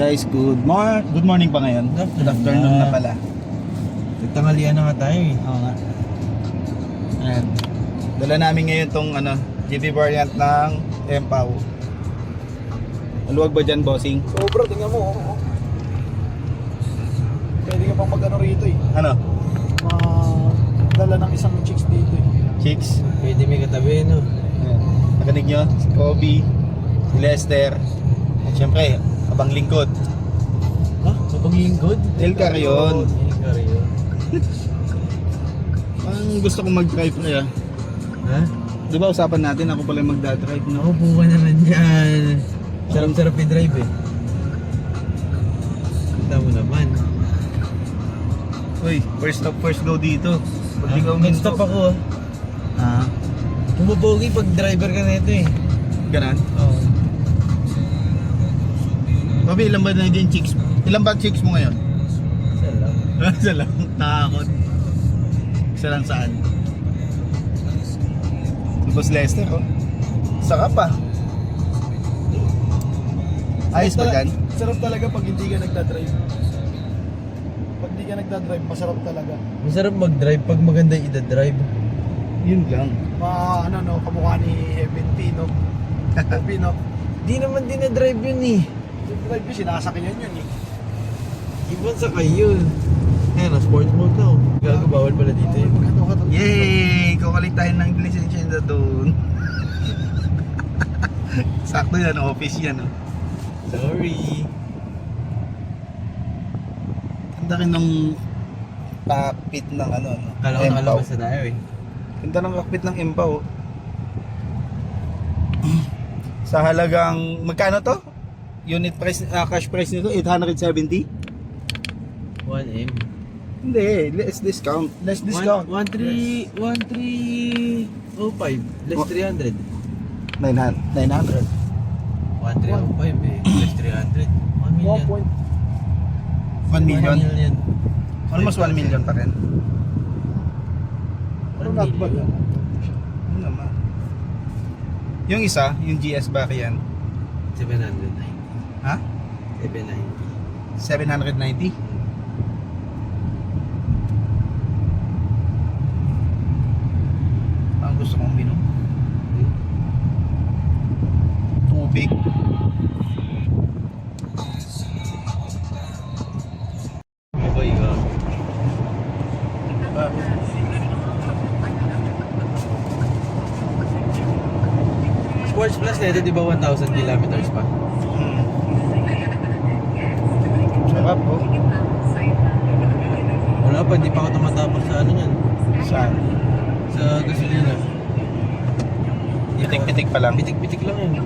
Guys, good morning pa ngayon. Good afternoon na pala. Nagtanghalian na nga tayo eh. Oo nga. Ayan. Dala namin ngayon tong GP variant ng Empaw. Maluwag ba dyan, bossing? Sobra, tingnan mo. Pwede ka pang mag-ano rito eh. Ano? Dala ng isang chicks dito eh. Chicks? Pwede may katabi, no? Ayan. Nakanig nyo? Si Kobe, si Lester. At syempre, abang lingkod. Ha? Kapag lingkod? El Carrion. El Carrion. Ang gusto kong mag-drive kaya. Ha? Di ba usapan natin ako pala yung magdadrive, no? Naupo ka naman dyan. Sarap-sarap i-drive eh. Kita mo naman. Uy, first stop, first go dito. Pag ikaw Nag-stop ako ah. Ah, Pumupogi pag driver ka na ito eh. ganun. Oo. Kobe, ilan ba na yung chicks? Ilan ba chicks mo ngayon? Isa lang. Isa lang, nakakot. Isa lang saan? Si Boss Lester, oh. Saka pa. Ayos ba dyan? Sarap talaga pag hindi ka nagdadrive. Pag hindi ka nagdadrive, masarap talaga. Masarap mag-drive pag maganda i-drive. Yun lang. Kamukha ni Heaven P, no? P, no? Di naman dinadrive yun eh. Yung drive yun, sinasakyan yun eh. Ibang sa kayo. Ayan, sports mode na oh. Gago, bawal pala dito eh. Yay! Kukulik tayo ng lisensya na doon. Sakto yan, office yan, oh. Sorry. Ang laki ng cockpit ng no? Kala ko Empaw. nakalabas na tayo eh. Ganda ng cockpit ng Empaw. Sa halagang, magkano to? Unit price, cash price nito, 870? 1M. Hindi, less discount. Less discount. 1305 less 300. 900. 1305 eh. Less 300. 1 million. 1 million? 1 million. Almost 1 million pa rin. Pero not bad. Ano naman? Yung isa, yung GS back yan. 790. Ha? 790. 790? Ang gusto kong minom. Tubig. Okay ka. Sports Plus na ito, di ba 1,000 kilometers pa? Sarap po. Wala pa, hindi pa ako tumatapos sa ano yan. Saan? Sa gasolina. Pitik-pitik pa lang. Pitik-pitik lang yan.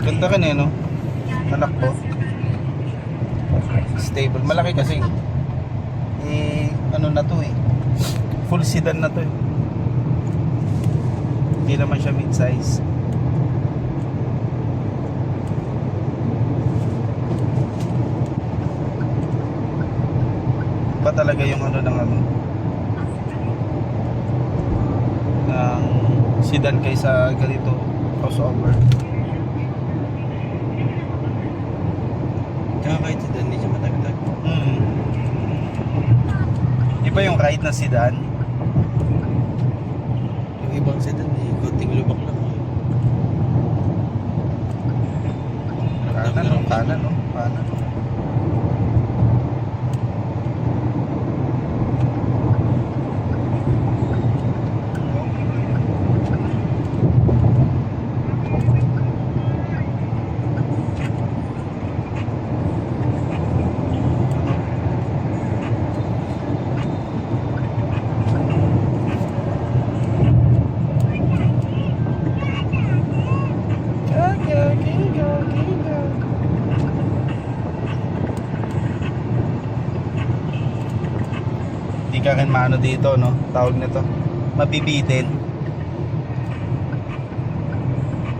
Ganda ka no? Anak ko. Stable. Malaki kasi. Ano na to eh. Full sedan na to eh. Hindi naman siya mid-size. Iba talaga yung ng sedan kaysa ganito crossover. Kaya kahit sedan, hindi siya matagtag. Iba yung ride ng sedan. Yung ibang sedan, konting lubak lang. Kanan. Hindi ka rin maano dito, no? Tawag nito. Mabibitin.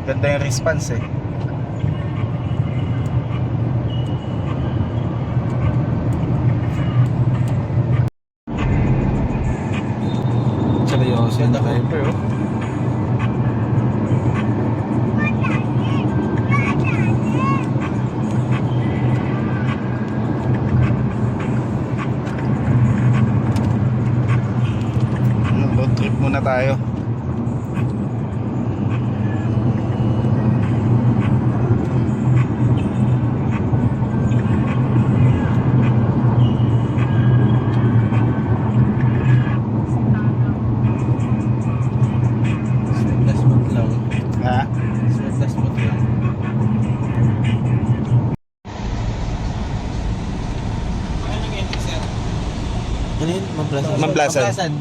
Ganda yung response eh. Seryoso yung driver, oh. muna tayo. Last month lang. Ha? Last month lang. Ano yun? Mamplasan? Mamplasan.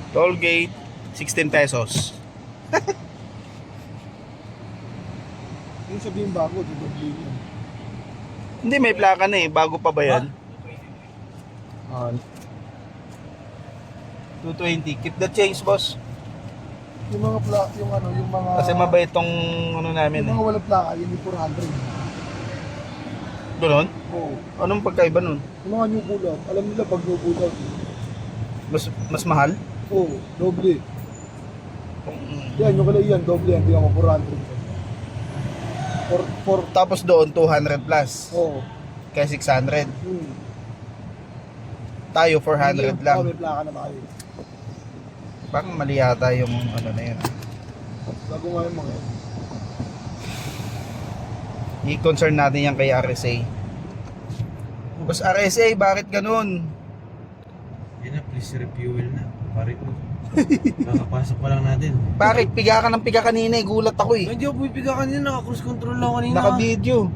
Toll gate, 16 pesos. Yung sabihin bago, dudubli yun. Hindi, may plaka na eh. Bago pa ba yan? Ah, 220. Keep the change, boss. Yung mga yung ano, yung mga... Kasi mabait tong ano namin Yung eh. mga walang plaka, yun yung 400. Doon? Oo. Anong pagkaiba nun? Yung mga new pull-out, alam nila pag new pull-out. Mas mahal? Oo, doble. Yan, yung kalay yan, doble yan, tingnan mo, 400. Tapos doon, 200 plus. Oo. Kaya 600. Hmm. Tayo, 400 Oo, lang. may plaka na tayo. Parang mali yata yung ano na yun. Bago nga yung mga... I-concern natin yan kay RSA. Boss RSA, bakit ganun? Yan na, please refuel na. Pare ko. Kakapasok pa lang natin. Bakit? Piga ka ng piga kanina eh. Gulat ako eh. Hindi ako pipiga kanina, naka-cruise control lang kanina. Naka-video.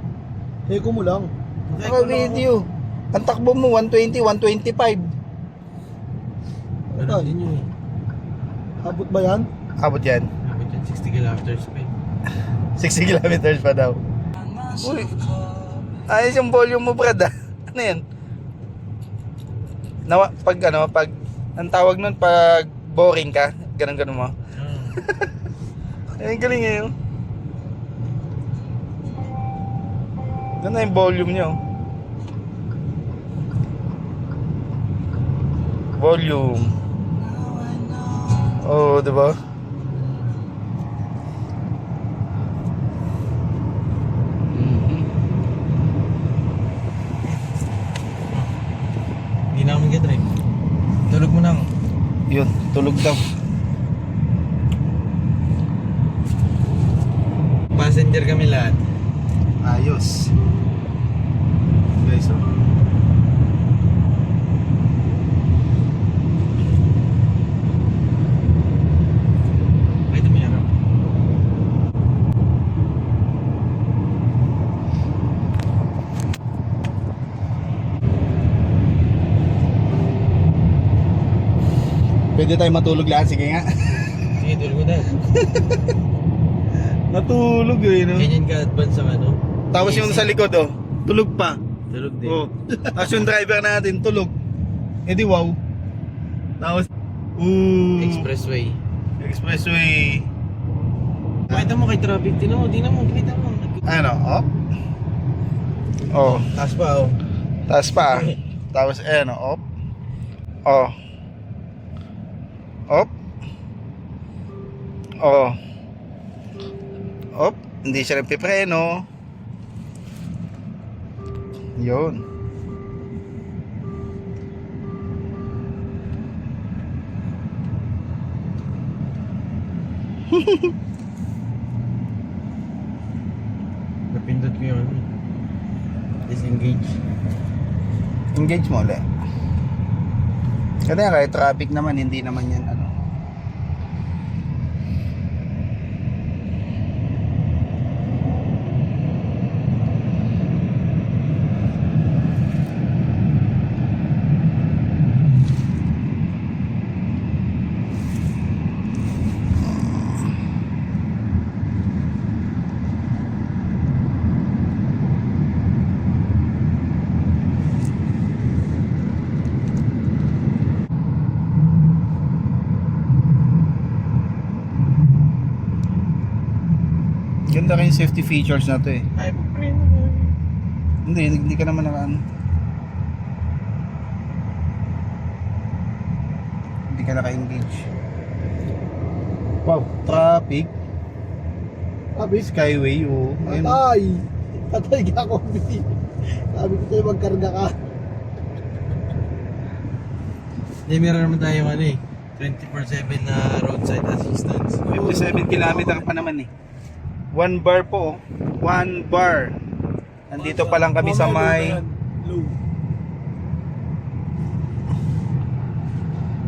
Eko mo lang. Naka-video. Ang takbo mo, 120, 125. Ano din yun eh. Abot ba yan? Abot yan. Abot yan, 60 kilometers pa eh. 60 kilometers pa daw. Uy. Ayos yung volume mo, Brad ah. Ano yan? Pag ang tawag nun pag boring ka, ganun mo. Ay, galing eh. Ganun na yung volume nyo. Volume. Oh, diba? Hindi na ako mag-drive. Tulog mo na ako. Yun, tulog daw. Passenger kami lahat. Ayos. Guys, oh. Ay, tumayarap. Pwede tayo matulog lahat, sige nga. Sige, tulog mo dahil. Natulog eh, no? Ganyan ka-advance ang ano. Tapos yung sa likod, oh, tulog pa. Tulog din. Oh. Tapos yung driver natin, tulog. Eh di wow. Tapos, Expressway. Expressway. Pakita mo kay traffic. Tinan mo, pakita mo. Ano, up? Oh, Taas pa, oh. taas pa. Tapos, ano, up? Oh. Up? Oh. Up? Hindi siya nagpipreno. Yun. Napindot ko yung ano. Disengage. Engage mo ulit. Kasi kahit traffic naman, hindi naman yan ano. Ganda rin yung safety features na to eh. Ay, mag-preno mo. Hindi ka naman naka ano. Hindi ka naka-engage. Wow, traffic. Sabi, Skyway, oh. Ayun. patay! Patay ka, Kobe. Sabi ko tayo magkarga ka. Hindi, meron naman tayong ano eh. 24/7 na roadside assistance. 57 kilometer pa naman eh. 1 bar po. 1 bar. Nandito pa lang kami sa may... Low.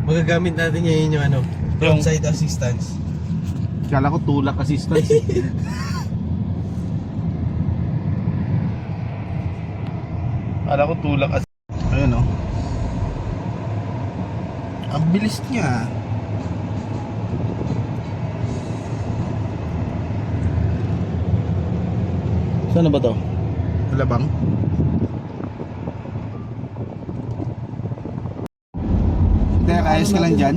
Magagamit natin ngayon yung ano, Yung- roadside assistance. Kala ko tulak assistance. Kala ko tulak assistance. Ayun o. Ang bilis niya. Saan na ba to? Alabang? Hindi, ayos ka lang dyan.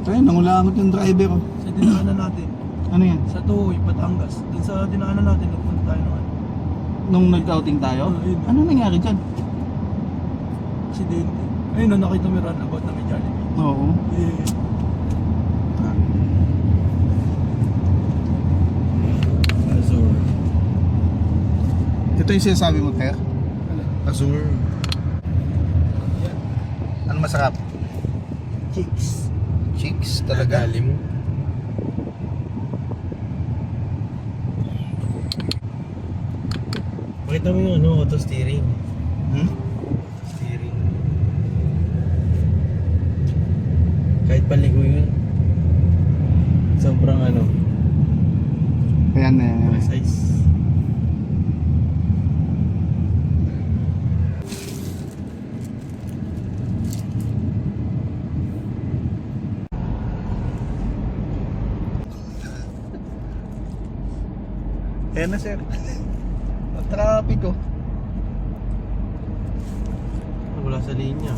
Ayun, nangulangot yung driver. Sa dinaanan natin. Ano yan? Sa Tuhoy, Batangas. Dun sa dinaanan natin, nagpunta tayo ng ano. Nung nag-outing tayo? Ayun. Ano nangyari dyan? Aksidente. Ayun na, nakita mo yung runabout na may Jollibee. Oo. Yeah. Azure. Ito yung sinasabi mo, Ter? Azure. Ano masarap? Chicks. Chicks talaga. Dali mo. Pakita mo yung ano, auto steering. Hmm? Steering. Kahit paligo yun. Sobrang ano, Ayan na. precise. Ayan na, sir. Ang traffic oh. Wala sa linya.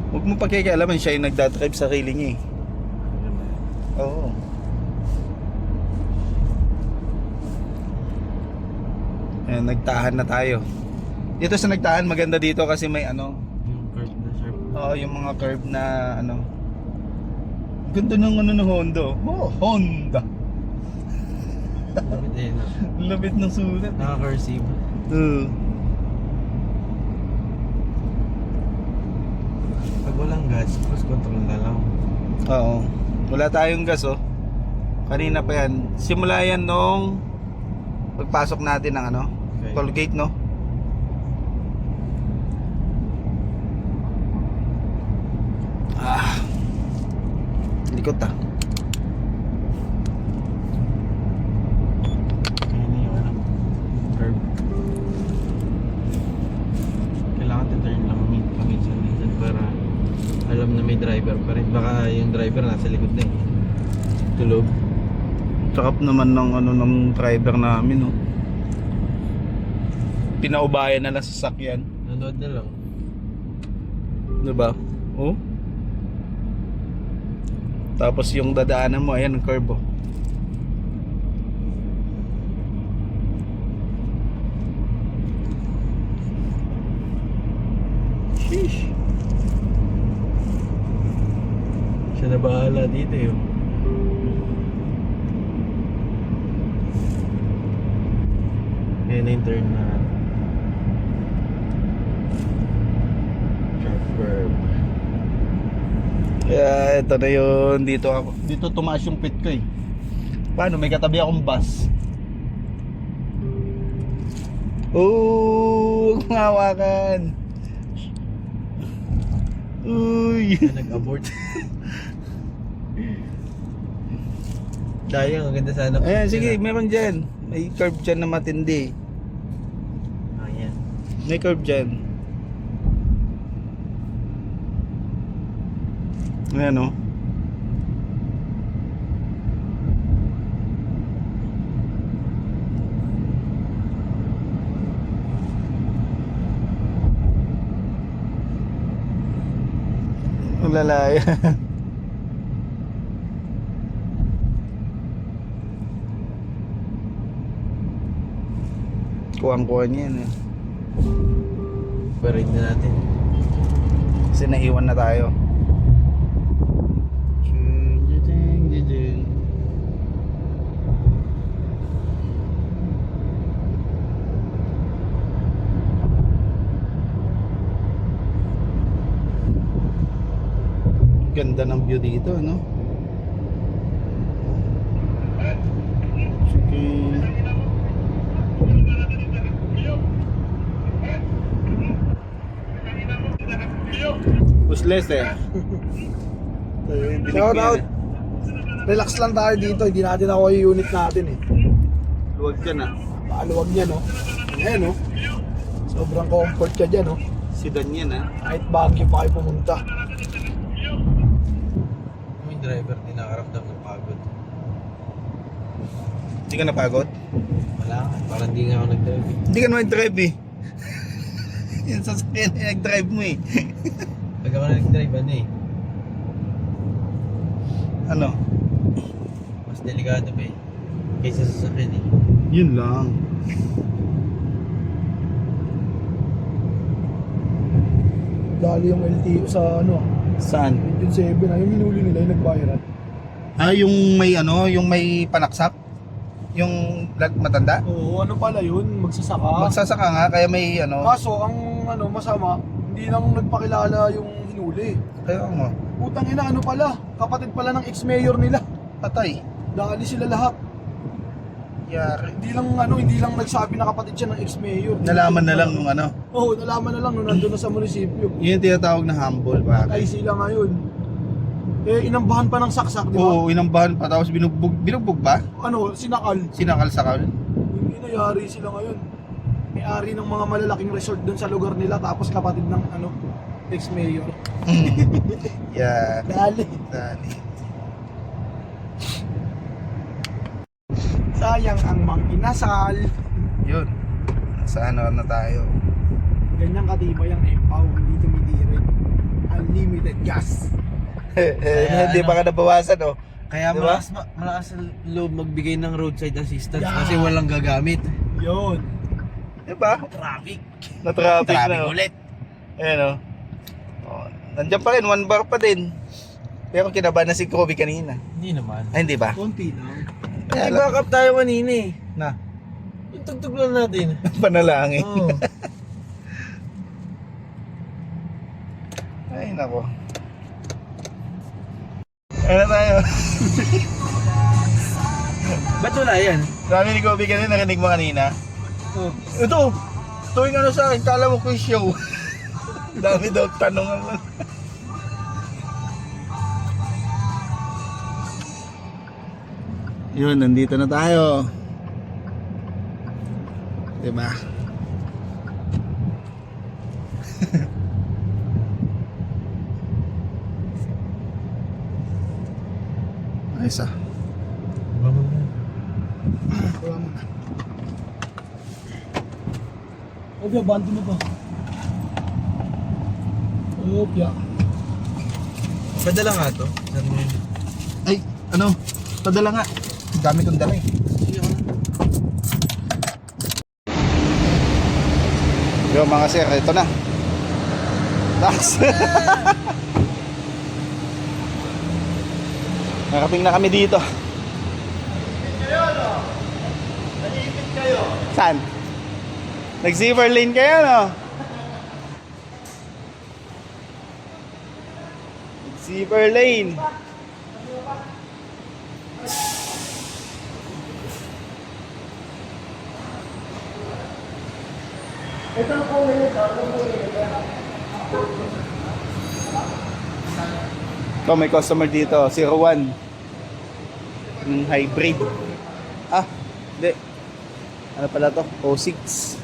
Huwag mo pakikialaman, siya yung nagdadrive sa sarili niya eh. Oo. Ayan, nagtahan na tayo. Dito sa nagtahan, maganda dito kasi may ano, Yung curve na sharp. oo, yung mga curve na ano. Ganda ng ano ng Honda. Oh, Honda. Lapit eh, no? Lapit ng sulat. Naka-cursive. Pag walang gas, cruise control na lang. Oo. Wala tayong gas oh. Kanina pa yan. Simula yan nung pagpasok natin ng ano, Okay. toll gate no. Ah. Likot ah. Ayun na yung ano, curve. Kailangan turn lang paminsan-minsan para alam na may driver pa rin. Baka yung driver nasa likod na eh. Tulog. Sakap naman ng ano ng driver namin no. Pinaubayan na lang sa sakyan. Nanood na lang. Diba? Oh. Tapos yung dadaanan mo, ayan ang curve oh. Sheesh. Siya na bahala dito yun. Ngayon na yung turn na sharp curve. Kaya ito na yun. Dito ako. Dito tumaas yung pit ko eh. Paano? May katabi akong bus. Oh, huwag mong hawakan. Uy. Nag-abort. Dayang, ang ganda sana. Ayan, sige, meron dyan. May curve dyan na matindi. Ayan. May curve dyan. Ayan o. Ang lalaya. Kuwang-kuha niya yan eh. Parade na natin. Kasi naiwan na tayo. Ganda ng view dito, no? Sige. Useless eh. Shout out. Relax lang tayo dito, hindi natin ako yung unit natin eh. Luwag dyan ah. Pakaluwag niya, no? Ayan, no? Sobrang comfort ka dyan, no? Sedan yan ah. Kahit Baguio pa kayo pumunta. Yung driver, di nakaramdam ng pagod. Hindi ka napagod? Wala ka, parang di nga ako nag-drive. Hindi ka naman nag-drive eh. Yan sasakyan na nag-drive mo eh. Pag ako nag-drive, ano eh, Ano? mas delikado pa eh. Kaysa sa sakyan eh. Yun lang. Dali yung LTO sa ano, Saan? Region 7 na yung minuli nila yung nagbayaran. Ah, yung may ano, yung may panaksak? Yung matanda? Oo, ano pala yun? Magsasaka. Magsasaka nga, kaya may ano. Kaso, ang ano, masama, hindi lang nagpakilala yung hinuli. Kaya nga, Putang ina, ano pala? Kapatid pala ng ex-mayor nila. patay. Dali sila lahat. Yari. Hindi lang nagsabi na kapatid siya ng ex-mayor. Nalaman na lang nung ano. Oo, nalaman na lang nung nandun na sa munisipyo. Yun yung tinatawag na humble, Ay pare. sila ngayon. Eh, inambahan pa ng saksak, di ba? Oo, inambahan pa, tapos binugbog ba? Ano, sinakal. Sinakal-sakal. Hindi nangyari sila ngayon. May-ari ng mga malalaking resort dun sa lugar nila, tapos kapatid ng ano, ex-mayor. Yeah. Dali. Dali. Sayang ang mang inasal. Yun. Sa ano na tayo. Ganyan katibay ang Empaw, hindi tumidirin. Unlimited gas. Hindi pa ka nabawasan, oh. Kaya Diba? malakas ang loob magbigay ng roadside assistance Yeah. kasi walang gagamit. Yun. Diba? Traffic. Na-traffic na, Traffic oh. ulit. Ayan, oh. Oh, nandiyan pa rin, 1 bar pa din. Pero kinabahan na si Kobe kanina. Hindi naman. Ay, hindi ba? Konti lang. Ay, backup tayo kanina eh. Na, Yung tugtog lang natin. panalangin. Oo. Ay, nako. Ano tayo? Ba't wala yan? Sabi ni Kobe kanina, narinig mo kanina. Oh. Ito, tuwing ano sa akin, kala mo quiz show. Dami daw tanong naman. Yun, nandito na tayo. Diba? Ayos ah. Wala mo na. Obya, bando mo ba? Obya. Padala nga to. Saan mo yun? Ay, ano? Padala nga. Dami kong dala eh. Yo mga sir, ito na. Tax. Nakaping na kami dito. Nag-iipit kayo. Saan? Nag-zipper lane kayo, no? Zipper lane. Ito, may customer dito, 01. Hybrid. Ah, hindi. Ano pala to? 06.